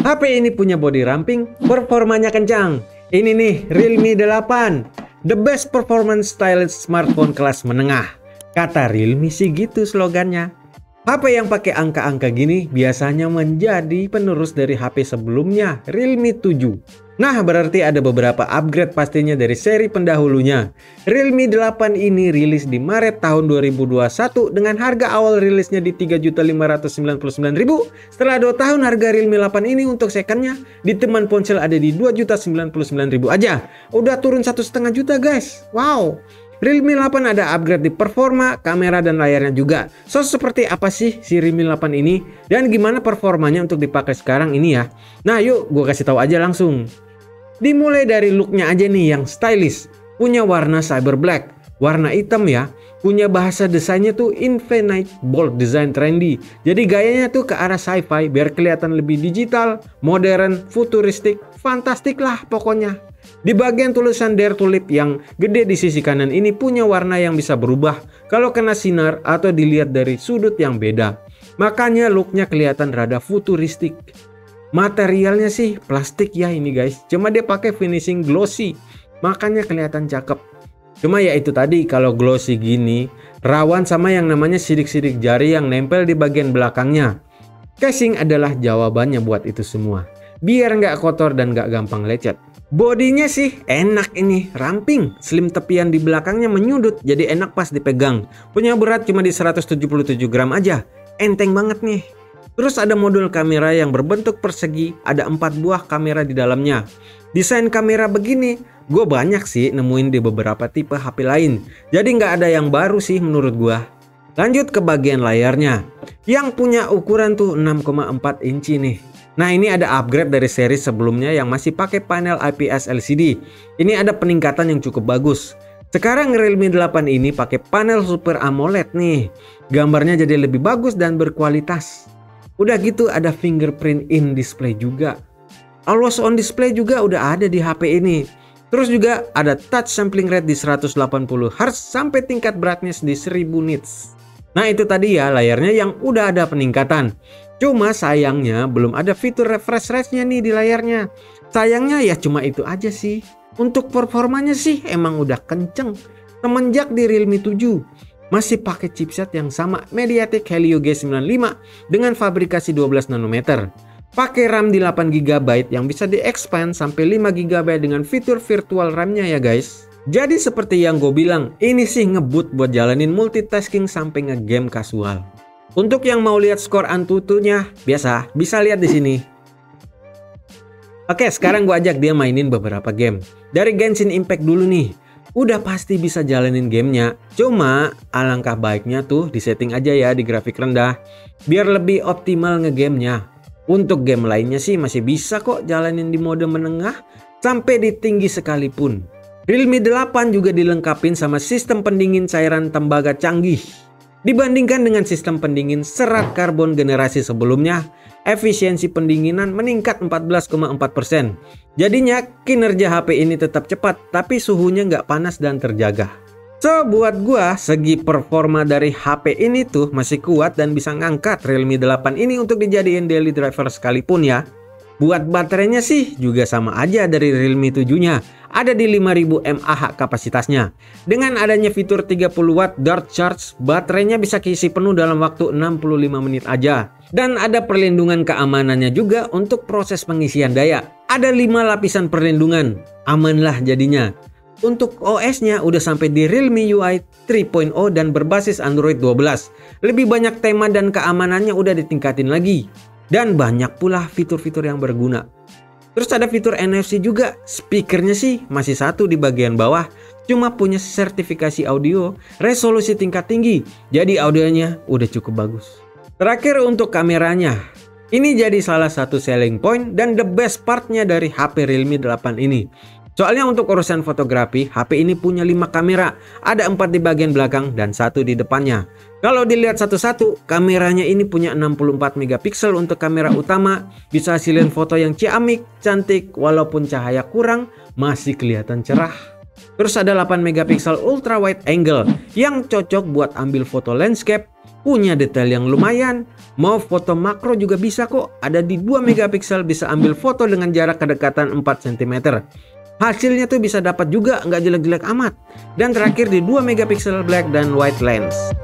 HP ini punya body ramping, performanya kencang. Ini nih Realme 8, the best performance stylus smartphone kelas menengah. Kata Realme sih gitu slogannya. HP yang pakai angka-angka gini biasanya menjadi penerus dari HP sebelumnya, Realme 7. Nah, berarti ada beberapa upgrade pastinya dari seri pendahulunya. Realme 8 ini rilis di Maret tahun 2021 dengan harga awal rilisnya di 3.599.000. Setelah 2 tahun harga Realme 8 ini untuk secondnya di teman ponsel ada di 2.099.000 aja. Udah turun 1,5 juta guys. Wow. Realme 8 ada upgrade di performa, kamera, dan layarnya juga. So, seperti apa sih si Realme 8 ini? Dan gimana performanya untuk dipakai sekarang ini ya? Nah, yuk gue kasih tahu aja langsung. Dimulai dari looknya aja nih yang stylish. Punya warna cyber black, warna hitam ya. Punya bahasa desainnya tuh infinite bold design trendy. Jadi gayanya tuh ke arah sci-fi biar kelihatan lebih digital, modern, futuristik, fantastik lah pokoknya. Di bagian tulisan Dare to Live yang gede di sisi kanan ini punya warna yang bisa berubah kalau kena sinar atau dilihat dari sudut yang beda. Makanya looknya kelihatan rada futuristik. Materialnya sih plastik ya ini guys. Cuma dia pakai finishing glossy. Makanya kelihatan cakep. Cuma ya itu tadi, kalau glossy gini rawan sama yang namanya sidik-sidik jari yang nempel di bagian belakangnya. Casing adalah jawabannya buat itu semua. Biar nggak kotor dan nggak gampang lecet. Bodinya sih enak ini, ramping, slim tepian di belakangnya menyudut jadi enak pas dipegang. Punya berat cuma di 177 gram aja, enteng banget nih. Terus ada modul kamera yang berbentuk persegi, ada 4 buah kamera di dalamnya. Desain kamera begini, gue banyak sih nemuin di beberapa tipe HP lain. Jadi nggak ada yang baru sih menurut gue. Lanjut ke bagian layarnya, yang punya ukuran tuh 6,4 inci nih. Nah, ini ada upgrade dari seri sebelumnya yang masih pakai panel IPS LCD. Ini ada peningkatan yang cukup bagus. Sekarang Realme 8 ini pakai panel Super AMOLED nih. Gambarnya jadi lebih bagus dan berkualitas. Udah gitu ada fingerprint in display juga. Always on display juga udah ada di HP ini. Terus juga ada touch sampling rate di 180 Hz sampai tingkat brightness di 1000 nits. Nah, itu tadi ya layarnya yang udah ada peningkatan. Cuma sayangnya belum ada fitur refresh rate-nya nih di layarnya. Sayangnya ya cuma itu aja sih. Untuk performanya sih emang udah kenceng. Semenjak di Realme 7 masih pakai chipset yang sama MediaTek Helio G95 dengan fabrikasi 12 nanometer. Pakai RAM di 8 GB yang bisa di-expand sampai 5 GB dengan fitur virtual RAM-nya ya guys. Jadi seperti yang gue bilang, ini sih ngebut buat jalanin multitasking sampai ngegame kasual. Untuk yang mau lihat skor Antutunya, biasa bisa lihat di sini. Oke, sekarang gue ajak dia mainin beberapa game. Dari Genshin Impact dulu nih. Udah pasti bisa jalanin gamenya. Cuma alangkah baiknya tuh disetting aja ya di grafik rendah. Biar lebih optimal ngegamenya. Untuk game lainnya sih masih bisa kok jalanin di mode menengah sampai di tinggi sekalipun. Realme 8 juga dilengkapin sama sistem pendingin cairan tembaga canggih. Dibandingkan dengan sistem pendingin serat karbon generasi sebelumnya, efisiensi pendinginan meningkat 14,4%. Jadinya kinerja HP ini tetap cepat, tapi suhunya nggak panas dan terjaga. So, buat gua segi performa dari HP ini tuh masih kuat dan bisa ngangkat Realme 8 ini untuk dijadiin daily driver sekalipun ya. Buat baterainya sih juga sama aja dari Realme 7-nya. Ada di 5000 mAh kapasitasnya. Dengan adanya fitur 30 Watt Dart Charge, baterainya bisa keisi penuh dalam waktu 65 menit aja. Dan ada perlindungan keamanannya juga untuk proses pengisian daya. Ada 5 lapisan perlindungan. Aman lah jadinya. Untuk OS-nya udah sampai di Realme UI 3.0 dan berbasis Android 12. Lebih banyak tema dan keamanannya udah ditingkatin lagi. Dan banyak pula fitur-fitur yang berguna. Terus ada fitur NFC juga. Speakernya sih masih satu di bagian bawah. Cuma punya sertifikasi audio resolusi tingkat tinggi. Jadi audionya udah cukup bagus. Terakhir untuk kameranya. Ini jadi salah satu selling point dan the best partnya dari HP Realme 8 ini. Soalnya untuk urusan fotografi, HP ini punya 5 kamera. Ada 4 di bagian belakang dan 1 di depannya. Kalau dilihat satu-satu, kameranya ini punya 64 megapiksel untuk kamera utama. Bisa hasilin foto yang ciamik, cantik, walaupun cahaya kurang, masih kelihatan cerah. Terus ada 8 megapiksel ultra wide angle yang cocok buat ambil foto landscape, punya detail yang lumayan. Mau foto makro juga bisa kok, ada di 2 megapiksel bisa ambil foto dengan jarak kedekatan 4 cm. Hasilnya tuh bisa dapat juga, nggak jelek-jelek amat. Dan terakhir di 2 megapiksel black dan white lens.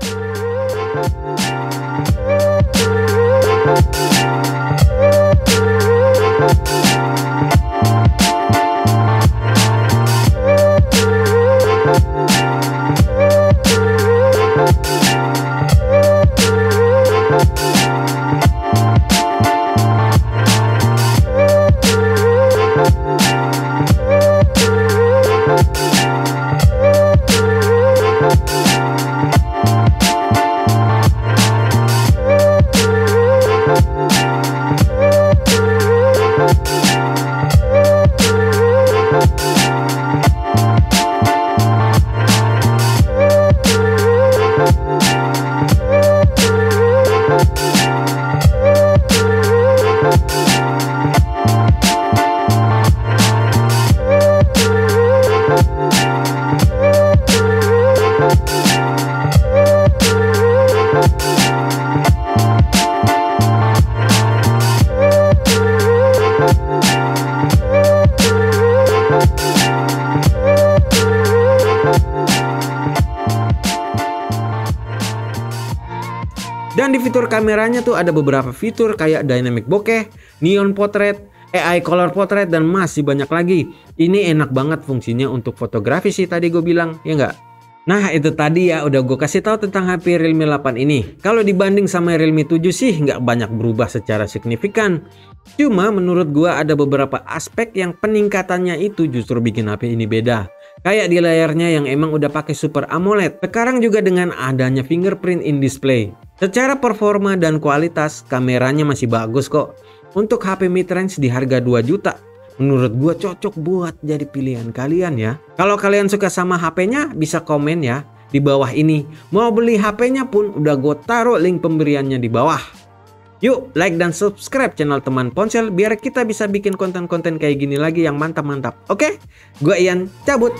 Dan di fitur kameranya tuh ada beberapa fitur kayak dynamic bokeh, neon portrait, AI color portrait, dan masih banyak lagi. Ini enak banget fungsinya untuk fotografi sih tadi gue bilang, ya nggak? Nah itu tadi ya udah gue kasih tahu tentang HP Realme 8 ini. Kalau dibanding sama Realme 7 sih nggak banyak berubah secara signifikan. Cuma menurut gue ada beberapa aspek yang peningkatannya itu justru bikin HP ini beda. Kayak di layarnya yang emang udah pakai Super AMOLED. Sekarang juga dengan adanya fingerprint in display. Secara performa dan kualitas kameranya masih bagus kok. Untuk HP mid-range di harga 2 juta. Menurut gua cocok buat jadi pilihan kalian ya. Kalau kalian suka sama HP-nya bisa komen ya di bawah ini. Mau beli HP-nya pun udah gue taruh link pemberiannya di bawah. Yuk like dan subscribe channel Teman Ponsel biar kita bisa bikin konten-konten kayak gini lagi yang mantap-mantap. Oke? Gua Ian cabut.